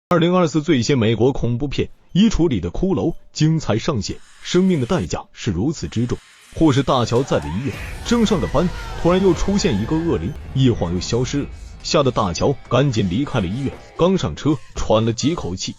2024最新美国恐怖片《衣橱里的骷髅》精彩上线，生命的代价是如此之重。护士大乔在的医院正上着班，突然又出现一个恶灵，一晃又消失了，吓得大乔赶紧离开了医院。刚上车，喘了几口气。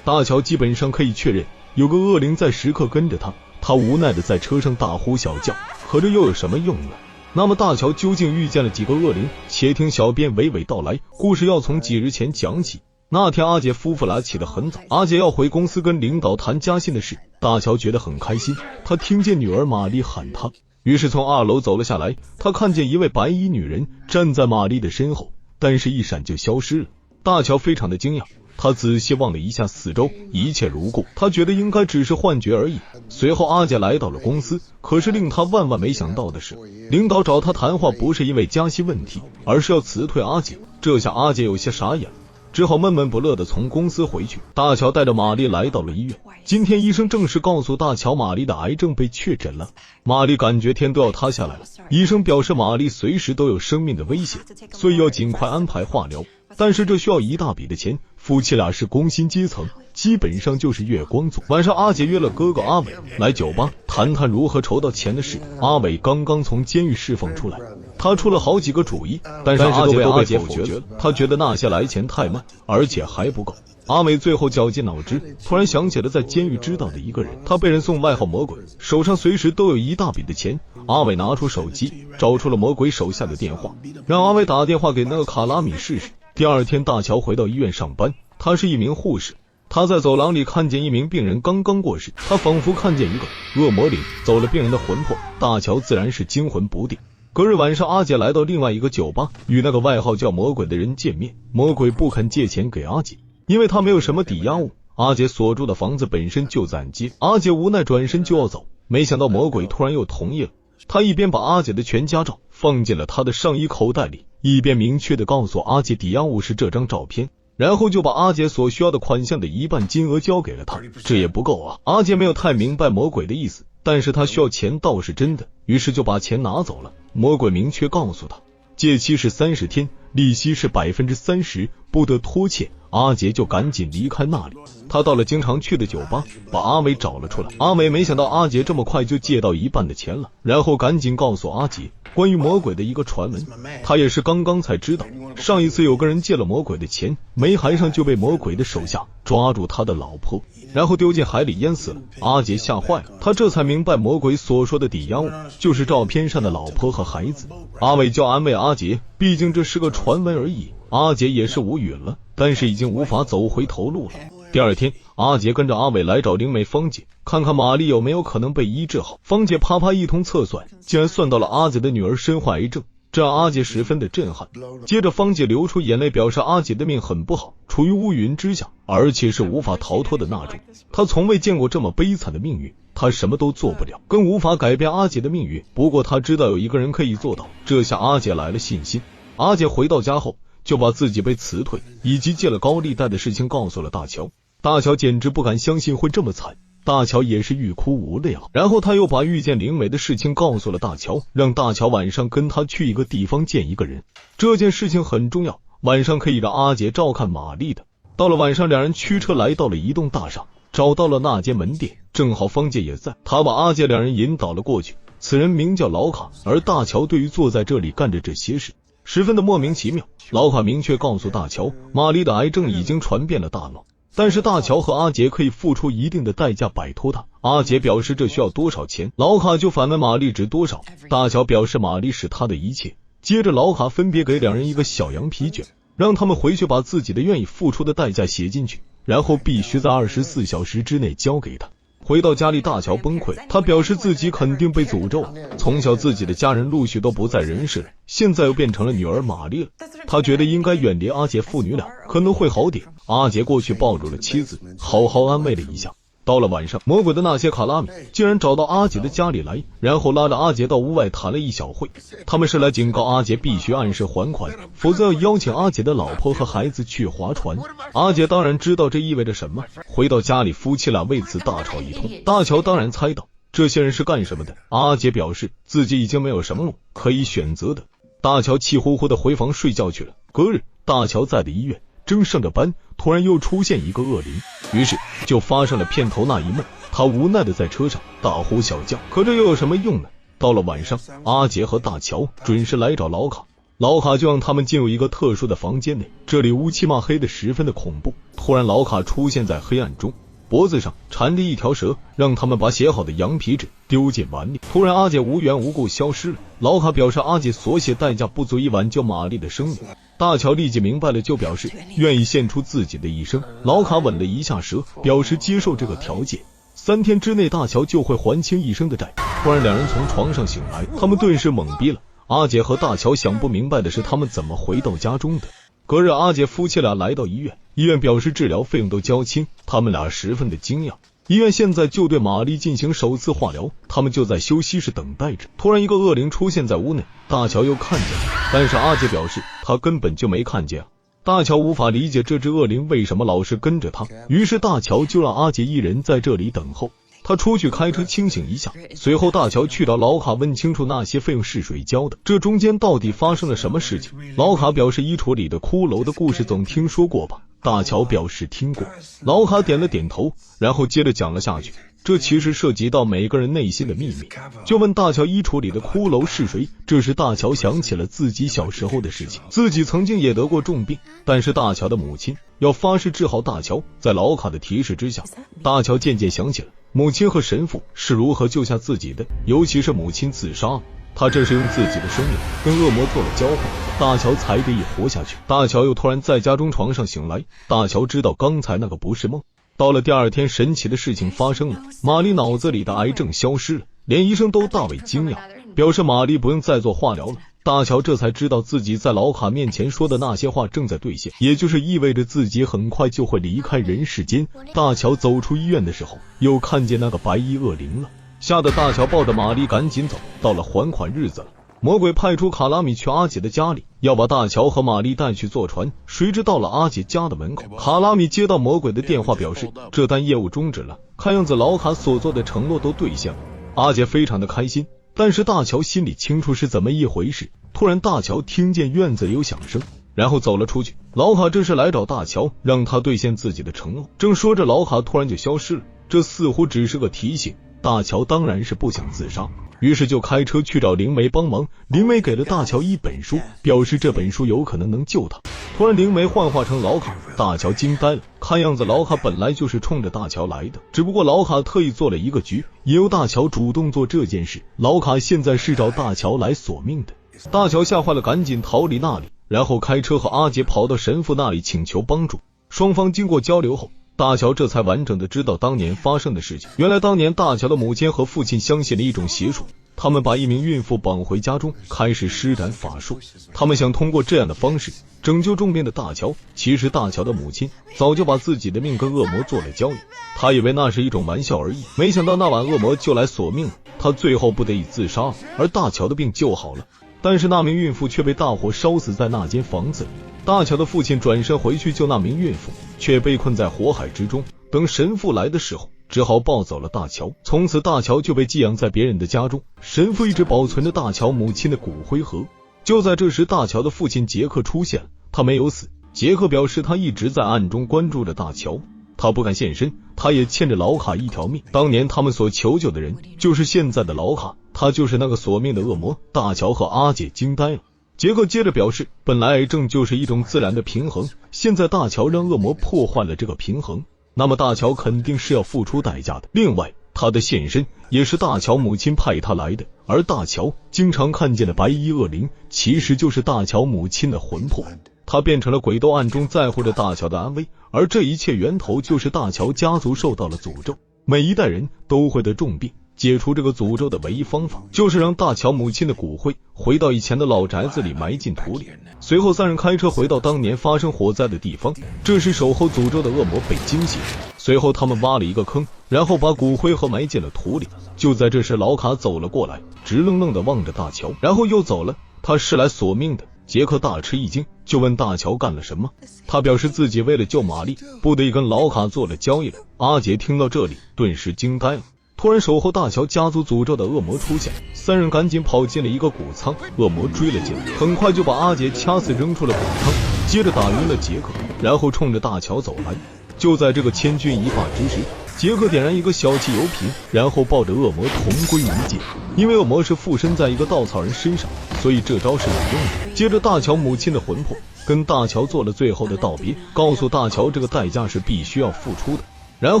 大乔基本上可以确认有个恶灵在时刻跟着他，他无奈的在车上大呼小叫，可这又有什么用呢？那么大乔究竟遇见了几个恶灵？且听小编娓娓道来。故事要从几日前讲起。那天阿杰夫妇俩起得很早，阿杰要回公司跟领导谈加薪的事。大乔觉得很开心，他听见女儿玛丽喊他，于是从2楼走了下来。他看见一位白衣女人站在玛丽的身后，但是一闪就消失了。大乔非常的惊讶，他仔细望了一下四周，一切如故，他觉得应该只是幻觉而已。随后阿杰来到了公司，可是令他万万没想到的是，领导找他谈话不是因为加薪问题，而是要辞退阿杰。这下阿杰有些傻眼了，只好闷闷不乐地从公司回去。大乔带着玛丽来到了医院，今天医生正式告诉大乔玛丽的癌症被确诊了。玛丽感觉天都要塌下来了，医生表示玛丽随时都有生命的危险，所以要尽快安排化疗，但是这需要一大笔的钱。夫妻俩是工薪阶层，基本上就是月光族。晚上阿杰约了哥哥阿伟来酒吧谈谈如何筹到钱的事。阿伟刚刚从监狱释放出来，他出了好几个主意，但是阿杰都被否决了。他觉得那些来钱太慢，而且还不够。阿伟最后绞尽脑汁，突然想起了在监狱知道的一个人，他被人送外号魔鬼，手上随时都有一大笔的钱。阿伟拿出手机找出了魔鬼手下的电话，让阿伟打电话给那个卡拉米试试。第二天大乔回到医院上班，他是一名护士。他在走廊里看见一名病人刚刚过世，他仿佛看见一个恶魔领走了病人的魂魄，大乔自然是惊魂不定。隔日晚上，阿杰来到另外一个酒吧与那个外号叫魔鬼的人见面。魔鬼不肯借钱给阿杰，因为他没有什么抵押物，阿杰所住的房子本身就在按揭。阿杰无奈转身就要走，没想到魔鬼突然又同意了。他一边把阿杰的全家照放进了他的上衣口袋里，一边明确地告诉阿杰抵押物是这张照片，然后就把阿杰所需要的款项的一半金额交给了他。这也不够啊！阿杰没有太明白魔鬼的意思，但是他需要钱倒是真的，于是就把钱拿走了。魔鬼明确告诉他，借期是30天，利息是30%，不得拖欠。阿杰就赶紧离开那里，他到了经常去的酒吧，把阿伟找了出来。阿伟没想到阿杰这么快就借到一半的钱了，然后赶紧告诉阿杰关于魔鬼的一个传闻。他也是刚刚才知道，上一次有个人借了魔鬼的钱，没还上就被魔鬼的手下抓住他的老婆，然后丢进海里淹死了。阿杰吓坏了，他这才明白魔鬼所说的抵押物就是照片上的老婆和孩子。阿伟就安慰阿杰，毕竟这是个传闻而已。阿杰也是无语了，但是已经无法走回头路了。第二天，阿杰跟着阿伟来找灵媒芳姐，看看玛丽有没有可能被医治好。芳姐啪啪一通测算，竟然算到了阿杰的女儿身患癌症，这让阿杰十分的震撼。接着芳姐流出眼泪，表示阿杰的命很不好，处于乌云之下，而且是无法逃脱的那种。她从未见过这么悲惨的命运，她什么都做不了，更无法改变阿杰的命运。不过她知道有一个人可以做到，这下阿杰来了信心。阿杰回到家后，就把自己被辞退以及借了高利贷的事情告诉了大乔。大乔简直不敢相信会这么惨，大乔也是欲哭无泪啊。然后他又把遇见灵媒的事情告诉了大乔，让大乔晚上跟他去一个地方见一个人，这件事情很重要，晚上可以让阿杰照看玛丽的。到了晚上，两人驱车来到了一栋大厦，找到了那间门店，正好芳姐也在，他把阿杰两人引导了过去。此人名叫老卡，而大乔对于坐在这里干着这些事十分的莫名其妙。老卡明确告诉大乔，玛丽的癌症已经传遍了大脑，但是大乔和阿杰可以付出一定的代价摆脱它。阿杰表示这需要多少钱，老卡就反问玛丽值多少。大乔表示玛丽是他的一切。接着老卡分别给两人一个小羊皮卷，让他们回去把自己的愿意付出的代价写进去，然后必须在24小时之内交给他。回到家里，大乔崩溃，他表示自己肯定被诅咒了。从小自己的家人陆续都不在人世了，现在又变成了女儿玛丽了。他觉得应该远离阿杰父女俩，可能会好点。阿杰过去抱住了妻子，好好安慰了一下。到了晚上，魔鬼的那些卡拉米竟然找到阿杰的家里来，然后拉着阿杰到屋外谈了一小会。他们是来警告阿杰必须按时还款，否则要邀请阿杰的老婆和孩子去划船。阿杰当然知道这意味着什么，回到家里夫妻俩为此大吵一通。大乔当然猜到这些人是干什么的，阿杰表示自己已经没有什么路可以选择的。大乔气呼呼地回房睡觉去了。隔日，大乔在的医院正上着班，突然又出现一个恶灵，于是就发生了片头那一幕。他无奈的在车上大呼小叫，可这又有什么用呢？到了晚上，阿杰和大乔准时来找老卡，老卡就让他们进入一个特殊的房间内，这里乌漆嘛黑的十分的恐怖。突然老卡出现在黑暗中，脖子上缠着一条蛇，让他们把写好的羊皮纸丢进碗里。突然阿杰无缘无故消失了，老卡表示阿杰所写代价不足以挽救玛丽的生命。大乔立即明白了，就表示愿意献出自己的一生。老卡吻了一下蛇，表示接受这个条件，3天之内大乔就会还清一生的债。突然两人从床上醒来，他们顿时懵逼了。阿杰和大乔想不明白的是他们怎么回到家中的。隔日阿杰夫妻俩来到医院，医院表示治疗费用都交清，他们俩十分的惊讶。医院现在就对玛丽进行首次化疗，他们就在休息室等待着。突然一个恶灵出现在屋内，大乔又看见了，但是阿杰表示他根本就没看见。大乔无法理解这只恶灵为什么老是跟着他，于是大乔就让阿杰一人在这里等候，他出去开车清醒一下。随后大乔去找老卡问清楚那些费用是谁交的，这中间到底发生了什么事情。老卡表示衣橱里的骷髅的故事总听说过吧，大乔表示听过。老卡点了点头，然后接着讲了下去。这其实涉及到每个人内心的秘密，就问大乔衣橱里的骷髅是谁。这时大乔想起了自己小时候的事情，自己曾经也得过重病，但是大乔的母亲要发誓治好大乔。在老卡的提示之下，大乔渐渐想起了母亲和神父是如何救下自己的，尤其是母亲自杀了，他这是用自己的生命跟恶魔做了交换，大乔才得以活下去。大乔又突然在家中床上醒来，大乔知道刚才那个不是梦。到了第二天，神奇的事情发生了，玛丽脑子里的癌症消失了，连医生都大为惊讶，表示玛丽不用再做化疗了。大乔这才知道自己在老卡面前说的那些话正在兑现，也就是意味着自己很快就会离开人世间。大乔走出医院的时候，又看见那个白衣恶灵了，吓得大乔抱着玛丽赶紧走。到了还款日子了，魔鬼派出卡拉米去阿杰的家里，要把大乔和玛丽带去坐船。谁知到了阿杰家的门口，卡拉米接到魔鬼的电话，表示这单业务终止了，看样子老卡所做的承诺都兑现了。阿杰非常的开心，但是大乔心里清楚是怎么一回事。突然大乔听见院子里有响声，然后走了出去。老卡这是来找大乔，让他兑现自己的承诺。正说着，老卡突然就消失了，这似乎只是个提醒。大乔当然是不想自杀，于是就开车去找灵媒帮忙。灵媒给了大乔一本书，表示这本书有可能能救他。突然灵媒幻化成老卡，大乔惊呆了，看样子老卡本来就是冲着大乔来的，只不过老卡特意做了一个局，也由大乔主动做这件事。老卡现在是找大乔来索命的。大乔吓坏了，赶紧逃离那里，然后开车和阿杰跑到神父那里请求帮助。双方经过交流后，大乔这才完整的知道当年发生的事情。原来当年大乔的母亲和父亲相信了一种邪术，他们把一名孕妇绑回家中，开始施展法术。他们想通过这样的方式拯救重病的大乔。其实大乔的母亲早就把自己的命跟恶魔做了交易，他以为那是一种玩笑而已，没想到那晚恶魔就来索命了，他最后不得已自杀了，而大乔的病救好了。但是那名孕妇却被大火烧死在那间房子里。大乔的父亲转身回去救那名孕妇，却被困在火海之中。等神父来的时候，只好抱走了大乔。从此大乔就被寄养在别人的家中。神父一直保存着大乔母亲的骨灰盒。就在这时，大乔的父亲杰克出现了，他没有死。杰克表示他一直在暗中关注着大乔，他不敢现身，他也欠着老卡一条命。当年他们所求救的人就是现在的老卡，他就是那个索命的恶魔。大乔和阿姐惊呆了。杰克接着表示，本来癌症就是一种自然的平衡，现在大乔让恶魔破坏了这个平衡，那么大乔肯定是要付出代价的。另外，他的现身也是大乔母亲派他来的，而大乔经常看见的白衣恶灵其实就是大乔母亲的魂魄。他变成了鬼，都暗中在乎着大乔的安危，而这一切源头就是大乔家族受到了诅咒，每一代人都会得重病，解除这个诅咒的唯一方法，就是让大乔母亲的骨灰回到以前的老宅子里埋进土里。随后三人开车回到当年发生火灾的地方，这时守候诅咒的恶魔被惊醒，随后他们挖了一个坑，然后把骨灰盒埋进了土里。就在这时，老卡走了过来，直愣愣地望着大乔，然后又走了。他是来索命的。杰克大吃一惊，就问大乔干了什么。他表示自己为了救玛丽，不得已跟老卡做了交易了。阿杰听到这里，顿时惊呆了。突然守候大乔家族诅咒的恶魔出现，三人赶紧跑进了一个谷仓，恶魔追了进来，很快就把阿杰掐死扔出了谷仓，接着打晕了杰克，然后冲着大乔走来。就在这个千钧一发之时，杰克点燃一个小汽油瓶，然后抱着恶魔同归于尽。因为恶魔是附身在一个稻草人身上，所以这招是有用的。接着大乔母亲的魂魄跟大乔做了最后的道别，告诉大乔这个代价是必须要付出的，然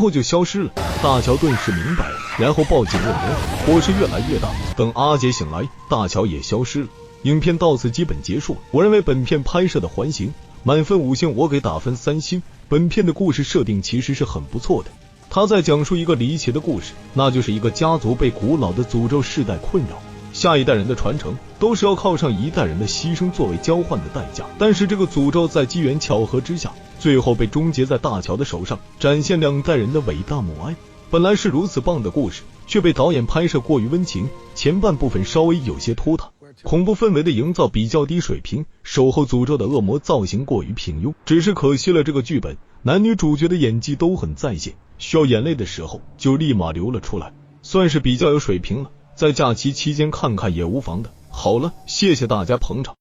后就消失了。大乔顿时明白了，然后抱紧恶魔，火势越来越大。等阿杰醒来，大乔也消失了。影片到此基本结束。我认为本片拍摄的还行，满分5星我给打分3星。本片的故事设定其实是很不错的，他在讲述一个离奇的故事，那就是一个家族被古老的诅咒世代困扰，下一代人的传承都是要靠上一代人的牺牲作为交换的代价。但是这个诅咒在机缘巧合之下，最后被终结在大乔的手上，展现2代人的伟大母爱。本来是如此棒的故事，却被导演拍摄过于温情，前半部分稍微有些拖沓，恐怖氛围的营造比较低水平，守候诅咒的恶魔造型过于平庸。只是可惜了这个剧本，男女主角的演技都很在线，需要眼泪的时候就立马流了出来，算是比较有水平了，在假期期间看看也无妨的。好了，谢谢大家捧场。